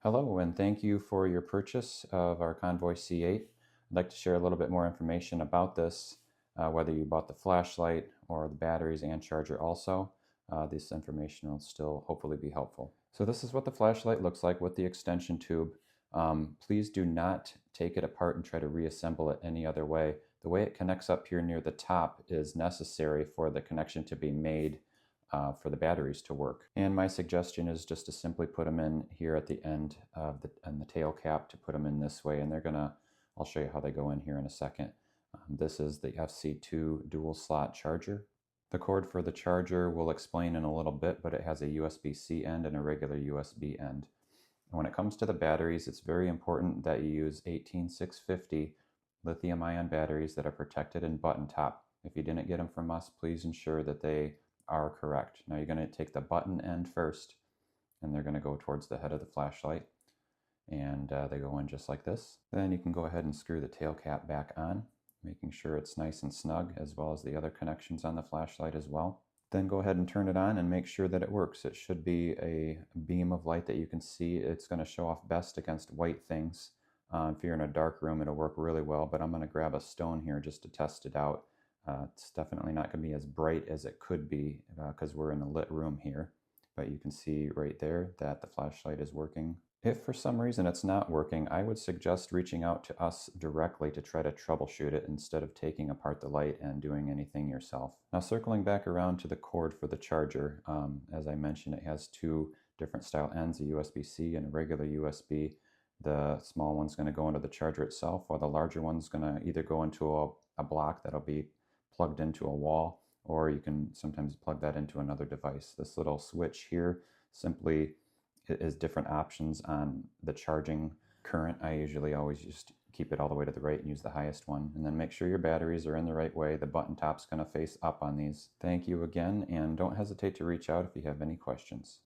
Hello, and thank you for your purchase of our Convoy C8. I'd like to share a little bit more information about this, whether you bought the flashlight or the batteries and charger also. This information will still hopefully be helpful. So this is what the flashlight looks like with the extension tube. Please do not take it apart and try to reassemble it any other way. The way it connects up here near the top is necessary for the connection to be made for the batteries to work. And my suggestion is just to simply put them in here at the end of the tail cap, to put them in this way, and I'll show you how they go in here in a second. This is the FC2 dual slot charger. The cord for the charger we'll explain in a little bit, but it has a USB-C end and a regular USB end. And when it comes to the batteries, it's very important that you use 18650 lithium-ion batteries that are protected in button top. If you didn't get them from us, please ensure that they are correct. Now you're going to take the button end first, and they're going to go towards the head of the flashlight, and they go in just like this. Then you can go ahead and screw the tail cap back on, making sure it's nice and snug, as well as the other connections on the flashlight as well. Then go ahead and turn it on and make sure that it works. It should be a beam of light that you can see. It's going to show off best against white things. If you're in a dark room, it'll work really well, but I'm going to grab a stone here just to test it out. It's definitely not going to be as bright as it could be because we're in a lit room here, but you can see right there that the flashlight is working. If for some reason it's not working, I would suggest reaching out to us directly to try to troubleshoot it instead of taking apart the light and doing anything yourself. Now, circling back around to the cord for the charger, as I mentioned, it has two different style ends, a USB-C and a regular USB. The small one's going to go into the charger itself, while the larger one's going to either go into a block that'll be plugged into a wall, or you can sometimes plug that into another device. This little switch here simply is different options on the charging current. I usually always just keep it all the way to the right and use the highest one, and then make sure your batteries are in the right way. The button top's going to face up on these. Thank you again, and don't hesitate to reach out if you have any questions.